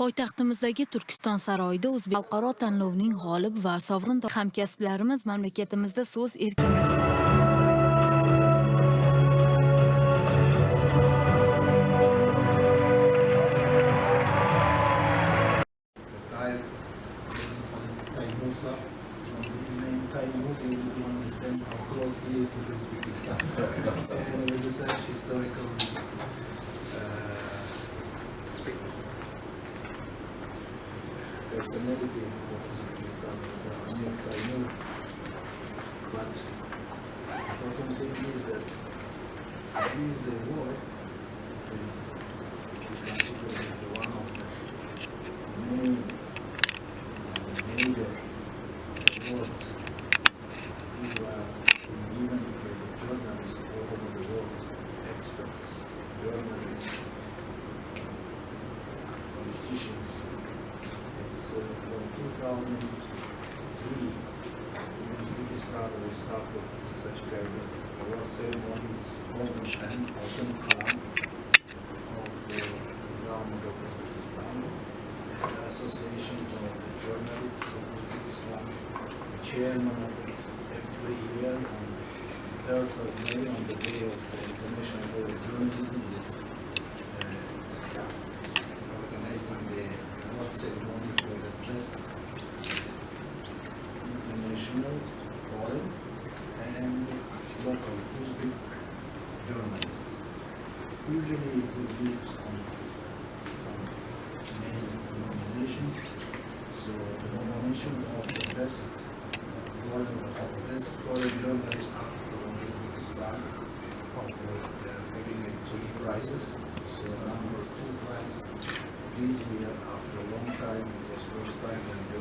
Poytaxtimizdagi Turkiston saroyida O'zbek xalqaro tanlovning g'olib va sovrin hamkasblarimiz mamlakatimizda so'z erkinligi understand how close he is with Uzbekistan and with such historical personality of Uzbekistan, Khalid Taimur. But the important thing is that this award is considered one of the main major awards who are given to the journalists all over the world, experts, journalists, politicians. It's from 2003 in Uzbekistan we started such kind of award ceremonies called OLTIN QALAM of the government of Uzbekistan, the Association of the Journalists of Uzbekistan, the chairman of it every year on the 3rd of May on the day of the International Day of Journalism is organizing the award ceremony for the best international, foreign and local Uzbek journalists. Usually it will be on some main nominations. So the nomination of the best foreign journalist article on Uzbekistan, they are giving it 2 prizes. So number 2 prize this year, after a long time, it was first time when the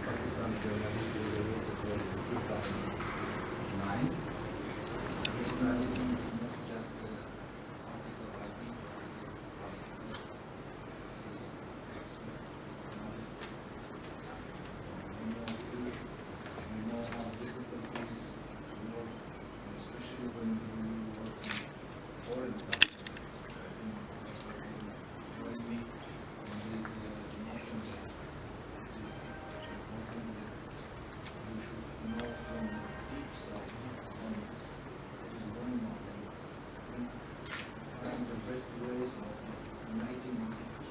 Pakistan journalist was awarded was in 2009. Journalism is not just article writing, it's experts, analysts. We know how difficult it is to work, especially when you work in foreign countries. I think that's what you join me in these notions that it is important that you should know from the deep side on what is going on. It's one of the best ways of uniting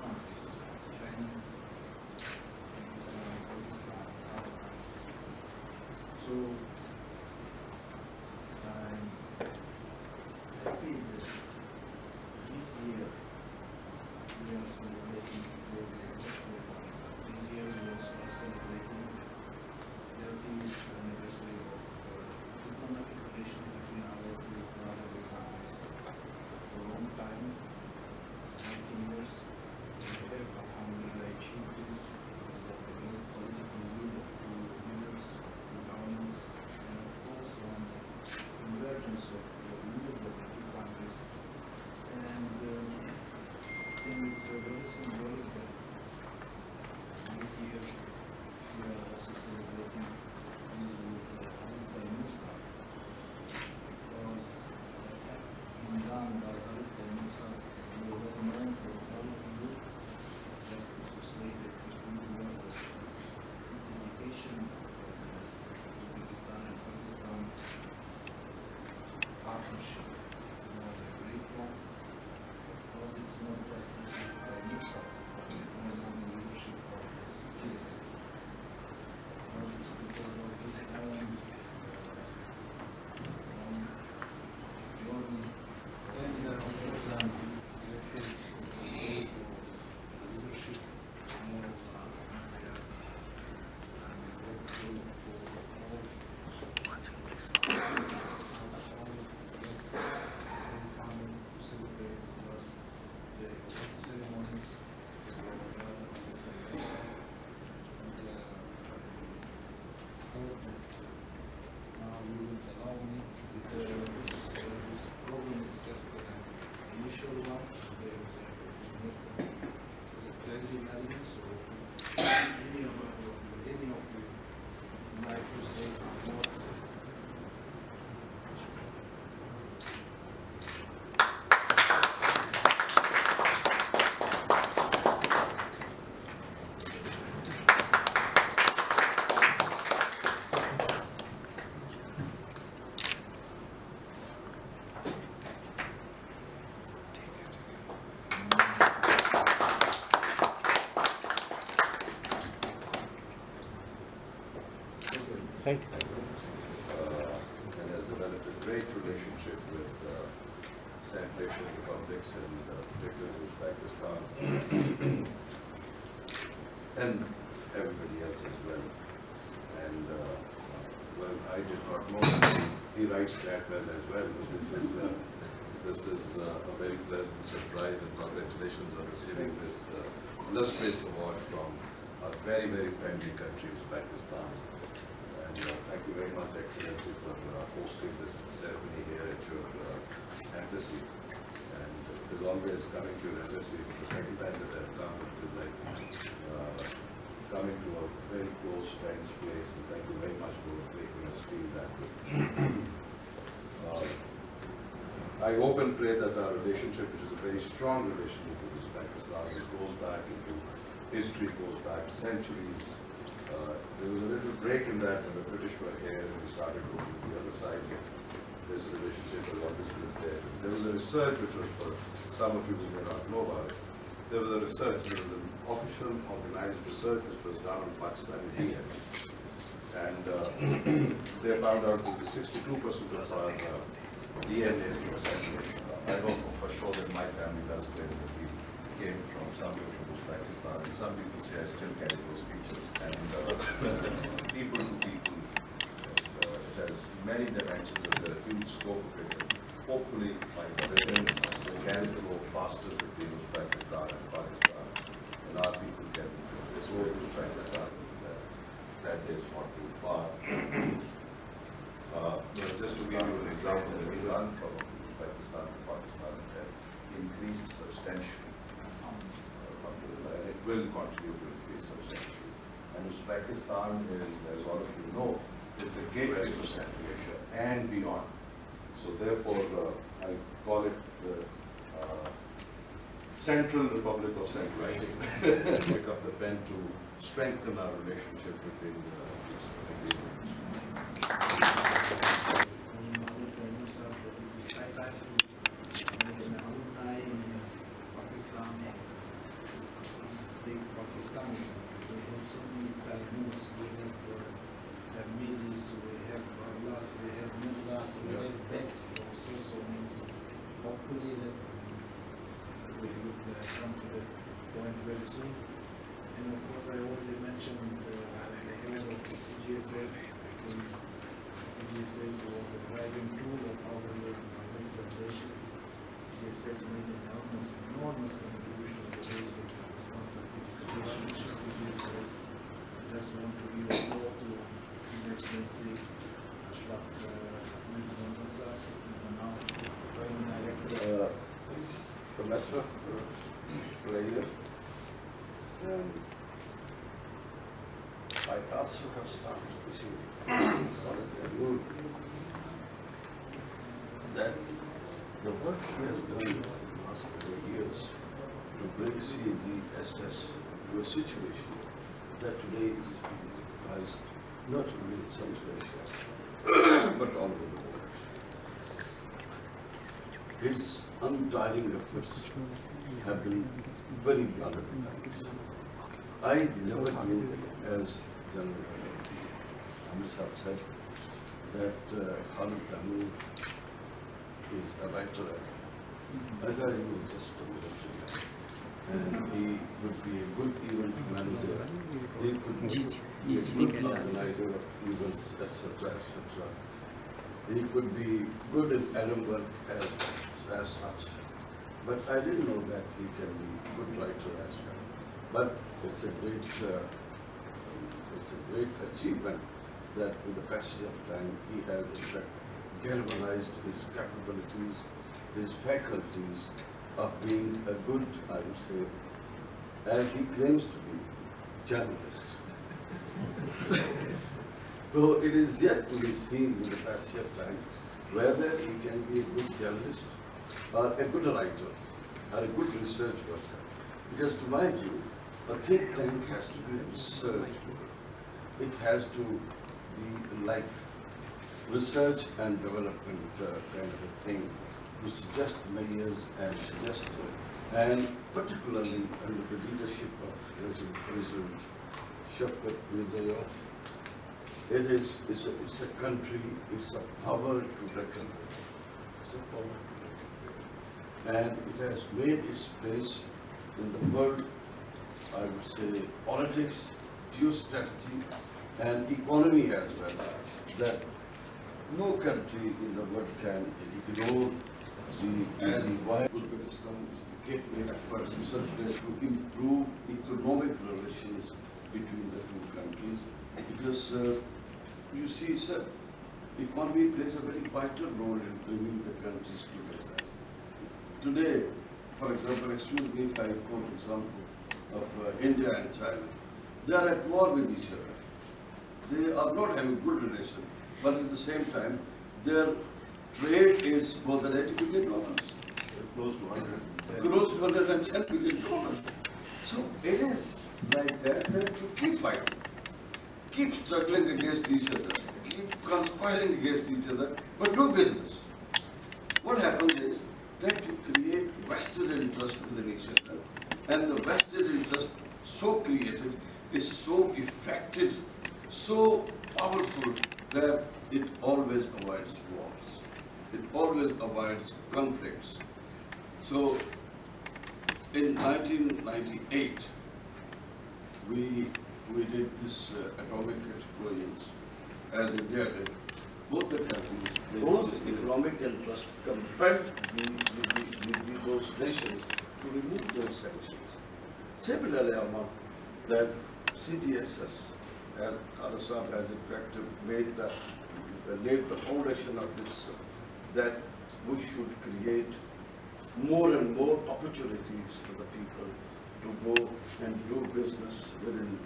countries, China, Pakistan, other countries. So I'm happy that this year we are celebrating the ceremony. This year we also are celebrating the 30th anniversary of diplomatic relations between our two brotherly countries. For a long time, 19 years, we have alhamdulillah achieved this because of the great political will of two leaders, two governments, and of course on the convergence of the views of the two countries. And I think it's very symbolic that this year we are also celebrating this with Khalid Taimur because in done by Khalid Taimur we are well known for all of you, just to say that his dedication to Pakistan and Pakistan partnership was a great one, because it's not just achieved by Musa, but it was on the leadership of this PSS. Because it's because of his own journey and leadership more areas and grateful for all guests and family who celebrated with us the ceremony for the federation. And hope that now you will allow me this program is just an initial one. It is a friendly manner, so if any of you would like to say some words. Thank you. And has developed a great relationship with Central Asian republics and particularly Uzbekistan and everybody else as well. And well, I did not know he writes that well as well. This is a very pleasant surprise, and congratulations on receiving this illustrious award from a very, very friendly country, Uzbekistan. And thank you very much, Excellency, for hosting this ceremony here at your embassy. And it is always coming to your embassy. It's the second time that I've come. It is like coming to a very close friend's place. And thank you very much for making us feel that way. I hope and pray that our relationship, which is a very strong relationship with Uzbekistan, goes back into history, goes back centuries. There was a little break in that when the British were here and we started looking at the other side. This relationship has always been there. There was a research which was, for some of you who may not know about it, there was an official organized research which was done on Pakistan and India. And they found out that 62% of our DNA was Central. I don't know for sure that my family does claim that we came from somewhere from Uzbekistan, and some people say I still carry those features. And people to people, it has many dimensions, there's a huge scope of it. Hopefully, my veterans will carry the road faster between Uzbekistan and Pakistan, and our people can this road to Uzbekistan. That is not too far. Just to give you an example, the run from Uzbekistan to Pakistan has increased substantially. And it will continue to increase substantially. And Uzbekistan is, as all of you know, is the gateway to Central Asia and beyond. So therefore, I call it the Central Republic of Central Asia. Pick up the pen to strengthen our relationship between these Pakistan. We have so many Taimurs, we have Mizis, we have Barlas, we have Mirzas, we have Beks, so many. Hopefully that we would come to that point very soon. And of course, I already mentioned the head of the CGSS. The CGSS was a driving tool of our implementation. CGSS made an enormous contribution to those with Pakistan's ratification. CGSS, I just want to give a call to His Excellency Ashraf Mirza, who is the now Joint Director. It's a matter of pleasure. I also have started to see that the work he has done in the last couple of years to bring CGSS to a situation that today is being recognized not only in Central Asia but all over the world. His untiring efforts have been very valuable. I never knew, as General Amir said, that Khalid Taimur is a writer. I thought he was just a military man. And he would be a good event manager. He could be a good organizer of events, etc., etc. He could be good in Adam work as such. But I didn't know that he can be a good writer as well. But it's a great achievement that with the passage of time he has in fact galvanized his capabilities, his faculties of being a good, I would say, as he claims to be, journalist. Though it is yet to be seen with the passage of time whether he can be a good journalist or a good writer or a good research worker. Because to my view, a think tank has to be a research work. It has to be like research and development kind of a thing, to suggest measures and suggest, and particularly under the leadership of President Shavkat Mirziyoyev, It's a country, it's a power to reckon with. It's a power to reckon with. And it has made its place in the world, I would say, politics, geostrategy, and economy as well, that no country in the world can ignore why Uzbekistan is the gateway efforts in such ways to improve economic relations between the two countries. Because you see, sir, economy plays a very vital role in bringing the countries together. Today, for example, excuse me if I quote example of India and China, they are at war with each other. They are not having good relations, but at the same time, their trade is more than $80 billion. Close to 100. Close to $110 billion. So it is like that you keep fighting, keep struggling against each other, keep conspiring against each other, but do business. What happens is that you create vested interest within each other, and the vested interest so created is so effective, so powerful that it always avoids wars. It always avoids conflicts. So in 1998, we did this atomic explosions as India did. Both the countries, those economic interests compelled those nations to remove those sanctions. Similarly, among that CGSS, and Khalid Saab has in fact laid the foundation of this, that we should create more and more opportunities for the people to go and do business within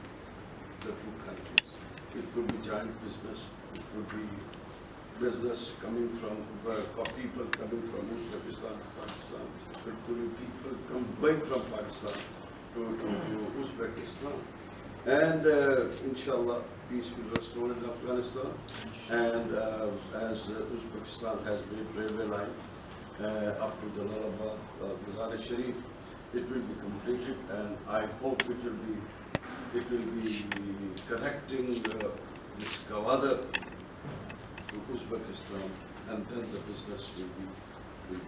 the two countries. It could be joint business, it could be business coming from, for people coming from Uzbekistan to Pakistan, it could be people going from Pakistan to Uzbekistan. And inshallah, peace will restore in Afghanistan. And as Uzbekistan has made railway line up to Jalalabad, Mazar Sharif, it will be completed, and I hope it will be connecting this Gawada to Uzbekistan, and then the business will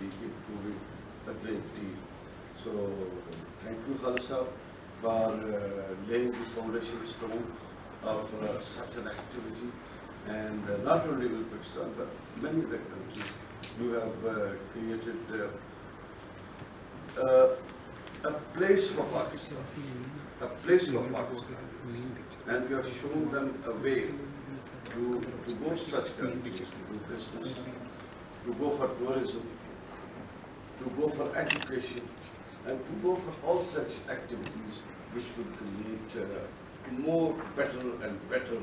be improving a great deal. So thank you, Khalid Saab, for laying the foundation stone of such an activity. And not only Uzbekistan, but many other countries, you have created a place for Pakistan, and you have shown them a way to go to such countries, to do business, to go for tourism, to go for education, and to go for all such activities which would create more better and better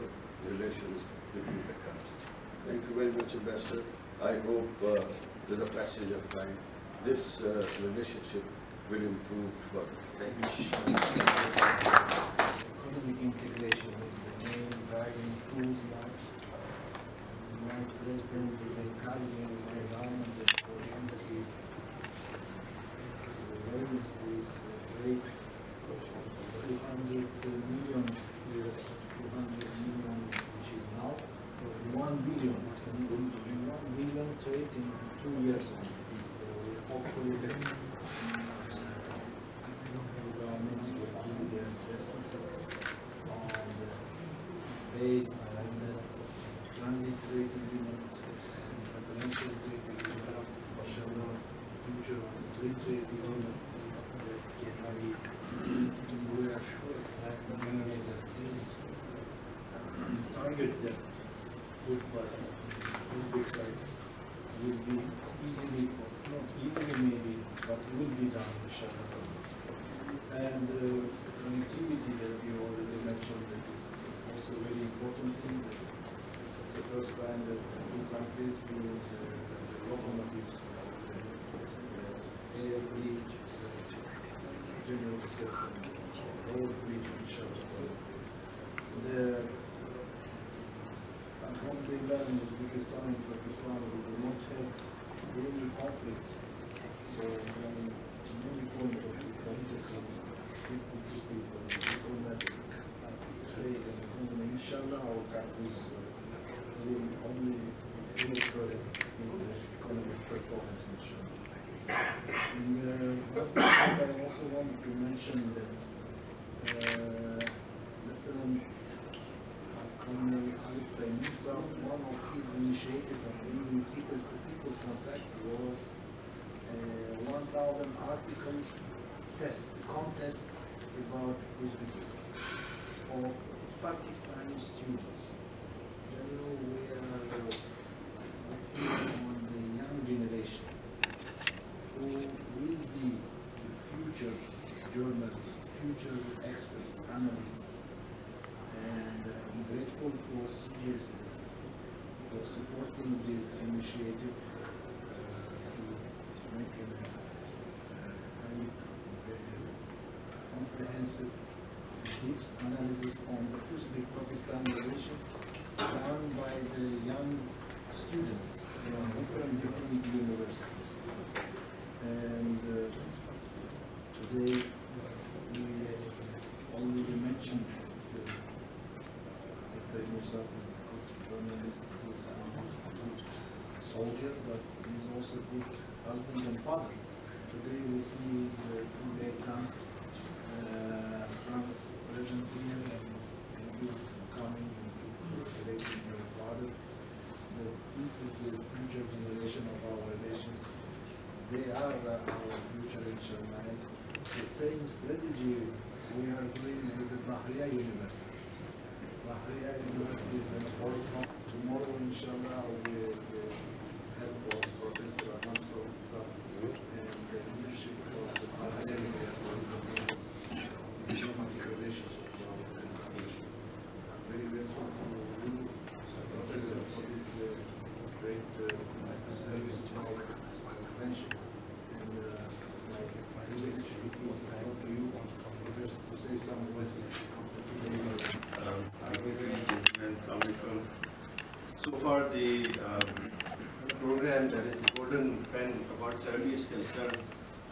relations between the countries. Thank you very much, Ambassador. I hope with the passage of time, this relationship will improve further. Thank you. Economic integration is the main driving tools now. My president is encouraging my government and for the embassies to raise this rate of 200 million, which is now 1 billion. 1 billion trade in 2 years. Hopefully the governments will do their best on based on that transit trade agreement, preferential trade agreement, inshallah, future free trade agreement that can be reassured that this target that put by Uzbek side will be easily, not easily maybe, but will be done, inshallah. And connectivity that you already mentioned, that is also a very important thing. It's the first time that two countries use as a locomotives air bridge, general circle, road bridge, inshallah. Alhamdulillah, in Uzbekistan and Pakistan, we do not have any conflicts. So, from many points of view, political, people, diplomatic, trade, and economy, inshallah, our countries bilateral economic performance in China. And I also want to mention that Lieutenant Colonel Khalid Taimur Akram, one of his initiatives of bringing people-to-people contact was 1,000 article contest about Uzbekistan of Pakistani students. Generally, we are working on the young generation who will be the future journalists, future experts, analysts, and I'm grateful for CGSS for supporting this initiative to make a highly comprehensive, deep analysis on the Uzbek-Pakistan relation done by the young students from different universities. And today we already mentioned that Musa is a good journalist, good analyst, good soldier, but he's also a good husband and father. Today we see his two great sons present here, and you coming and congratulating your father. That this is the future generation of our relations. They are our future, inshallah. The same strategy we are doing with the Bahriya University. Bahriya University is the forefront. Tomorrow, inshallah, with the help of Professor Alonso and the leadership of the Bahriya University, diplomatic relations with our country. I'm very grateful to you, Professor, for this great service to our friendship. And like if I really I hope you first to say some words. So far, the program that is the Golden Pen Award ceremony is concerned,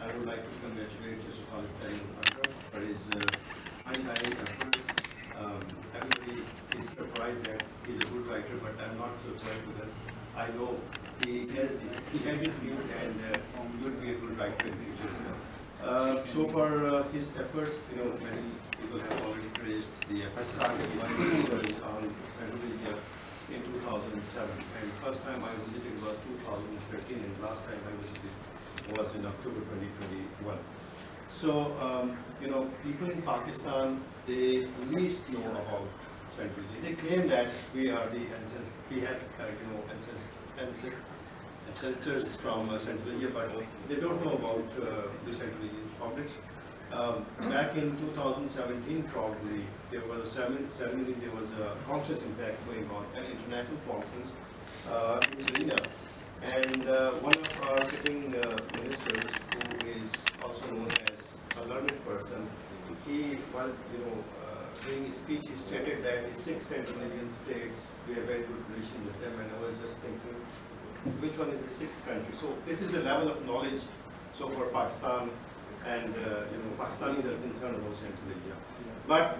I would like to congratulate Mr. Khalid Taimur Akram for his untiring efforts. Everybody is surprised that he's a good writer, but I'm not surprised because I know he had his skills and he would be a good writer in the future. So far, his efforts, many people have already praised the efforts started by studies on Central Asia in 2007, and first time I visited was 2013, and last time I visited was in October 2021. So, people in Pakistan, they least know about Central Asia. They claim that we are the ancestors, we have, ancestors from Central Asia, but they don't know about the Central Asian conflicts. Back in 2017, probably, there was a ceremony, there was a conference, in fact, going on, an international conference in Selina. And one of our sitting ministers, who is also known as a learned person, he, while during his speech, he stated that the 6 Central Asian states, we have very good relation with them, and I was just thinking, which one is the 6th country? So this is the level of knowledge. So for Pakistan, and Pakistanis are concerned about Central Asia. But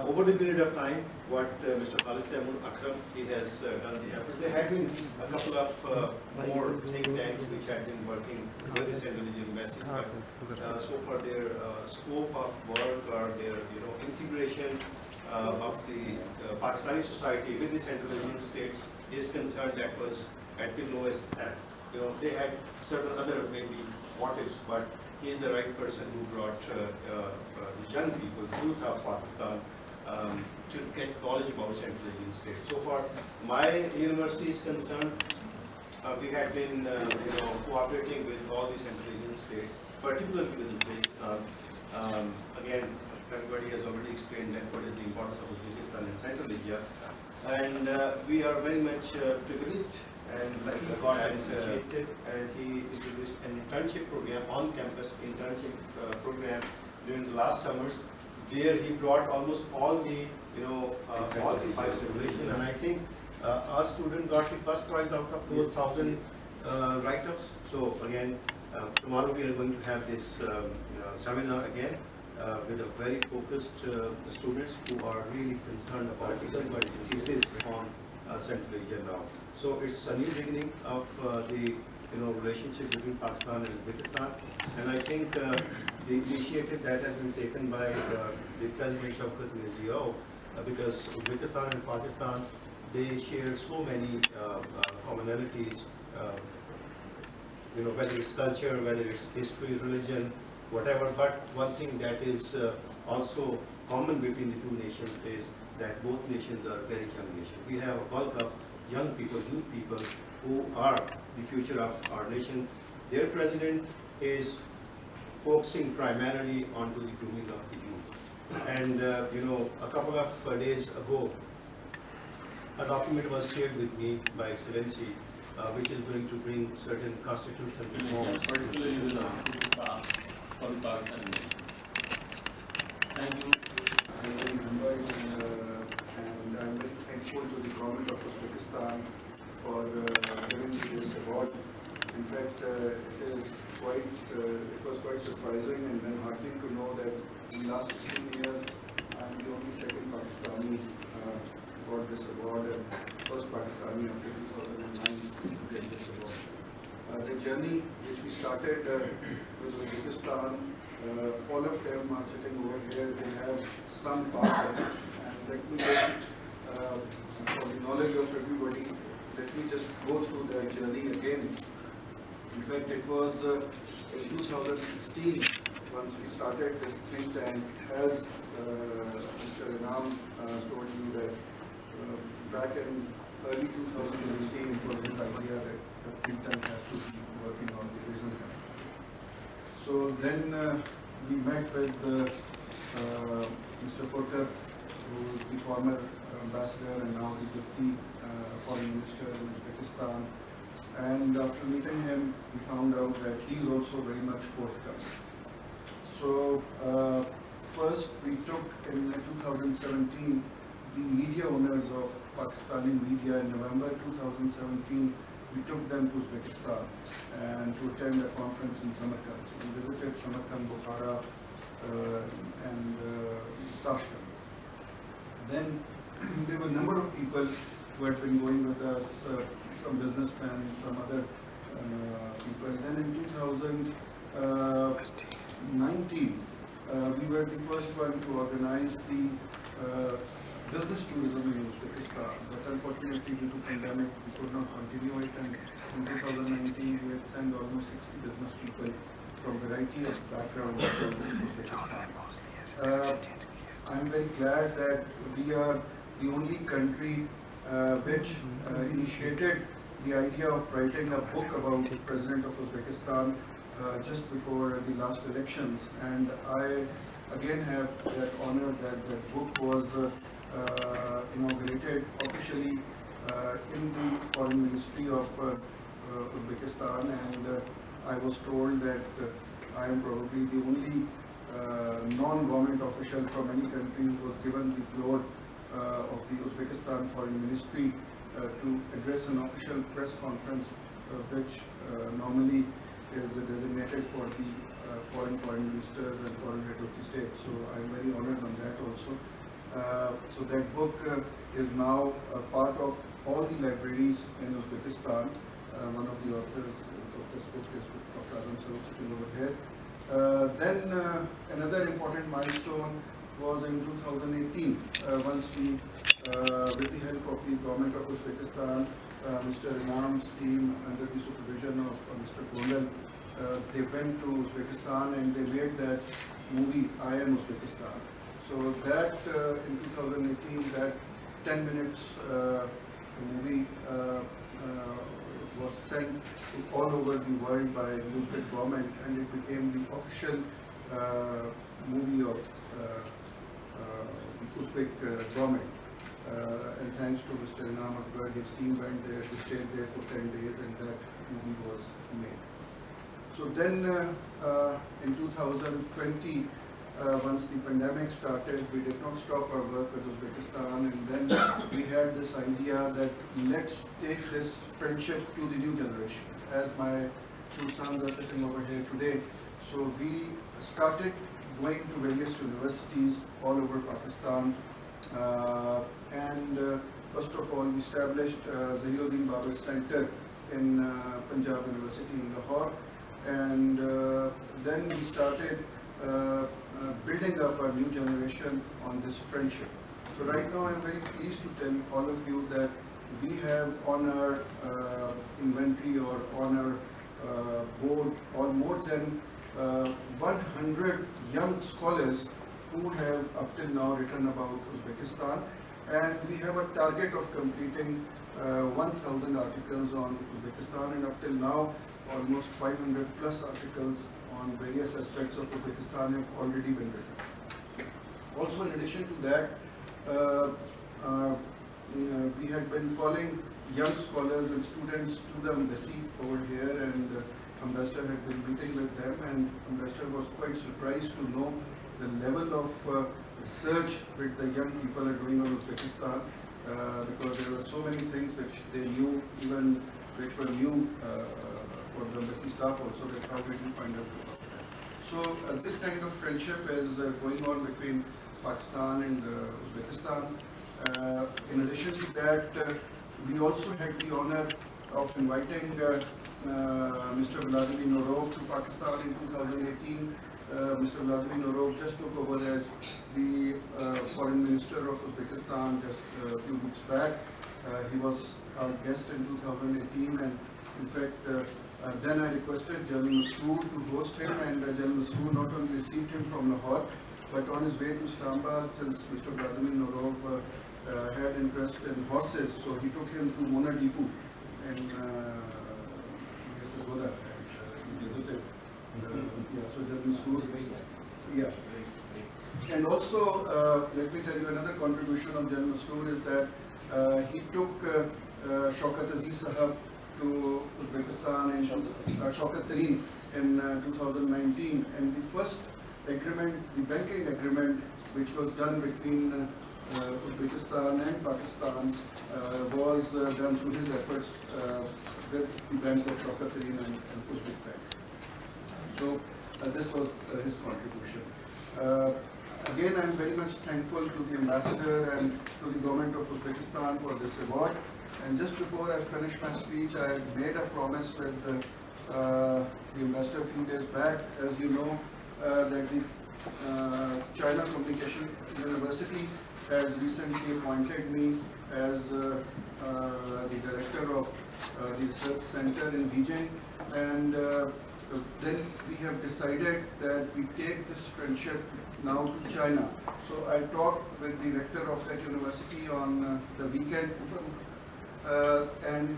over the period of time, what Mr. Khalid Taimur Akram, he has done the effort. There had been a couple of more think tanks which had been working with the Central Asian message. But so far, their scope of work or their integration of the Pakistani society with the Central Asian states is concerned, that was at the lowest. They had certain other maybe motives, but he is the right person who brought the young people, youth of Pakistan, to get knowledge about Central Asian states. So far, my university is concerned, we had been cooperating with all the Central Asian states, particularly with Uzbekistan. Again, everybody has already explained that what is the importance of Uzbekistan in Central Asia, and we are very much privileged and lucky that and he introduced an internship program, on-campus internship program during the last summers, where he brought almost all the all the 5 civilizations, and I think our student got the first prize out of those 1,000 write-ups. So again, tomorrow we are going to have this seminar again with a very focused students who are really concerned about thesis on Central Asia now. So it's a new beginning of the relationship between Pakistan and Uzbekistan, and I think the initiative that has been taken by the President of Uzbekistan, because Uzbekistan and Pakistan, they share so many commonalities, whether it's culture, whether it's history, religion, whatever. But one thing that is also common between the two nations is that both nations are very young nations. We have a bulk of young people, youth people, who are the future of our nation. Their president is focusing primarily onto the grooming of the youth. And a couple of days ago, a document was shared with me by Excellency, which is going to bring certain constitutional reforms. Particularly with for the Pakistan. Thank you. I'm very humbled and I'm very thankful to the government of Uzbekistan for giving me this award. In fact, it was quite surprising and then heartening to know that in the last 16 years, I'm the only second Pakistani got this award, and first Pakistani after 2009 to get this award. The journey which we started with Uzbekistan, all of them are sitting over here. They have some part of it, and let me just, for the knowledge of everybody, let me just go through their journey again. In fact, it was in 2016 once we started this think tank, as Mr. Inam told you that back in early 2016 it was this idea that the think tank has to be working on the regional country. So then we met with Mr. Furkar, who is the former ambassador and now the deputy foreign minister in Uzbekistan. And after meeting him, we found out that he is also very much forthcoming. So first we took in 2017 the media owners of Pakistani media. In November 2017, we took them to Uzbekistan and to attend a conference in Samarkand. So we visited Samarkand, Bukhara, and Tashkent. Then there were a number of people who had been going with us, some businessmen, some other people. Then in 2019, we were the first one to organize the business tourism in Uzbekistan, but unfortunately due to pandemic we could not continue it, and in 2019 we had sent almost 60 business people from variety of backgrounds to Uzbekistan. I'm very glad that we are the only country which initiated the idea of writing a book about the President of Uzbekistan just before the last elections, and I again have that honor that that book was inaugurated officially in the Foreign Ministry of Uzbekistan, and I was told that I am probably the only non-government official from any country who was given the floor of the Uzbekistan Foreign Ministry to address an official press conference, which normally is designated for the foreign ministers and foreign head of the state. So I'm very honored on that also. So that book is now a part of all the libraries in Uzbekistan. One of the authors of this book is Dr. Azam Sarok, sitting over here. Then another important milestone was in 2018, once we, with the help of the government of Uzbekistan, Mr. Inam's team under the supervision of Mr. Gondal, they went to Uzbekistan and they made that movie, I Am Uzbekistan. So that in 2018, that 10 minutes movie was sent to all over the world by the Uzbek government, and it became the official movie of the Uzbek government. And thanks to Mr. Inam Akbar, his team went there, they stayed there for 10 days, and that movie was made. So then in 2020, once the pandemic started, we did not stop our work with Uzbekistan, and then we had this idea that let's take this friendship to the new generation. As my two sons are sitting over here today, so we started going to various universities all over Pakistan, and First of all, we established Zahiruddin Babar Center in Punjab University in Lahore, and then we started building up our new generation on this friendship. So right now I'm very pleased to tell all of you that we have on our inventory or on our board or more than 100 young scholars who have up till now written about Uzbekistan, and we have a target of completing 1,000 articles on Uzbekistan, and up till now almost 500 plus articles on various aspects of Uzbekistan have already been written. Also, in addition to that, we had been calling young scholars and students to the embassy over here, and Ambassador had been meeting with them, and Ambassador was quite surprised to know the level of research which the young people are doing on Uzbekistan, because there were so many things which they knew, even which were new for the embassy staff also, that how did you find out about that. So this kind of friendship is going on between Pakistan and Uzbekistan. In addition to that, we also had the honor of inviting Mr. Vladimir Norov to Pakistan in 2018. Mr. Vladimir Norov just took over as the Foreign Minister of Uzbekistan just a few weeks back. He was our guest in 2018, and in fact, then I requested General Masroor to host him, and General Masroor not only received him from Lahore, but on his way to Islamabad, since Mr. Vladimir Norov had interest in horses, so he took him to Mona Deepu and Goda, and visited. So General Masroor, yeah. And also, let me tell you another contribution of General Masroor is that he took Shaukat Aziz Sahab to Uzbekistan and Shaukat Tareen in 2019, and the first agreement, the banking agreement, which was done between Uzbekistan and Pakistan, was done through his efforts with the bank of Shaukat Tareen and Uzbek Bank. So this was his contribution. Again, I am very much thankful to the ambassador and to the government of Uzbekistan for this award. And just before I finish my speech, I made a promise with the ambassador a few days back. As you know, that the China Communication University has recently appointed me as the director of the research center in Beijing, and then we have decided that we take this friendship now to China. So I talked with the rector of that university on the weekend, and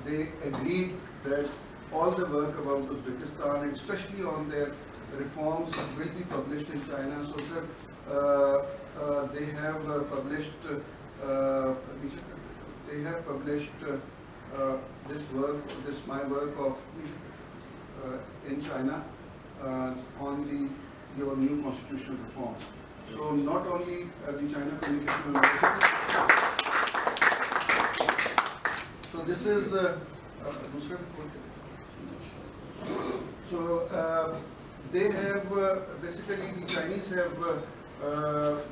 they agreed that all the work about Uzbekistan, and especially on their reforms, will be published in China. So sir, they have published this work, my work of in China on your new constitutional reforms. So not only the China Communication University. So this is they have basically, the Chinese have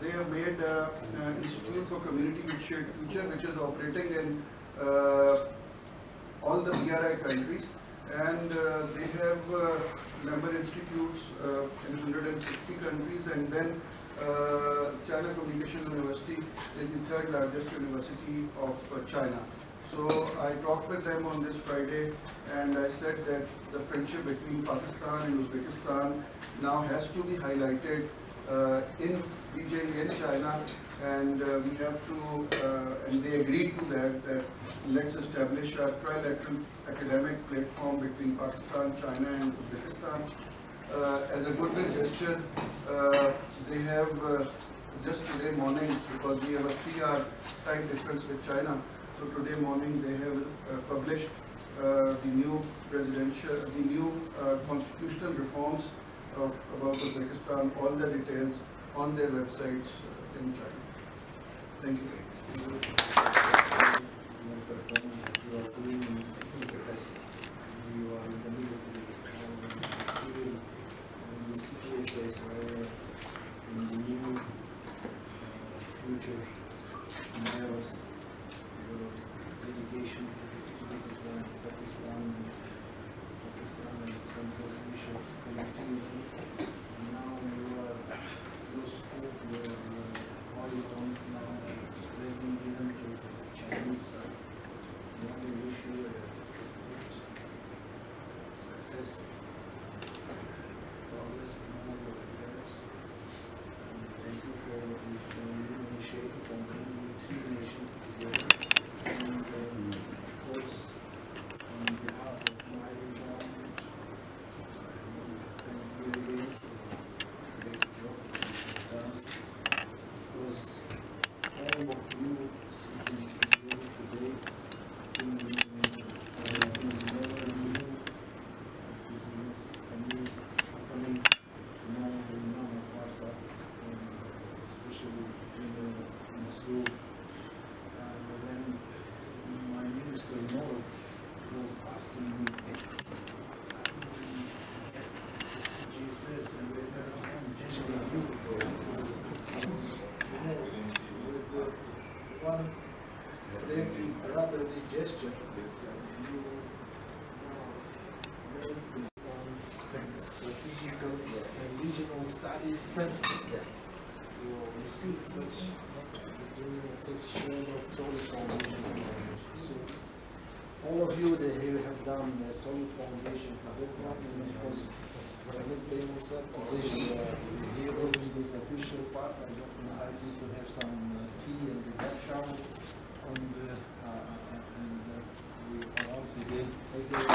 they have made an Institute for Community with Shared Future, which is operating in all the BRI countries, and they have member institutes in 160 countries, and then China Communication University is the third largest university of China. So I talked with them on this Friday, and I said that the friendship between Pakistan and Uzbekistan now has to be highlighted in Beijing, in China, and we have to, and they agreed to that let's establish a trilateral academic platform between Pakistan, China and Uzbekistan. As a goodwill gesture, they have just today morning, because we have a 3-hour time difference with China, so today morning they have published the new constitutional reforms about Uzbekistan, all the details on their websites in China. Thank you. Performance that you are doing in different capacity. You are in the military, in the civil, in the CPSS, in the new future, in aero side. We only wish you a good success, progress in all your affairs. And thank you for this new initiative on bringing three nations together. And of course, on behalf of my government, thank you again for the great job that you have done. Because all of you sitting here today is never new. This news for me, it's happening. None of us are, especially in school. And when my minister North was asking me, yes, the CGSS and we have general you know, with the one friendly brotherly gesture, you strategical and regional studies center. So you see such sort of solid foundation. So all of you that here have done a solid foundation for that one, and of course Khalid Taimur today here in this official part. I just invite you to have some tea and the bath shower, and we once again take it.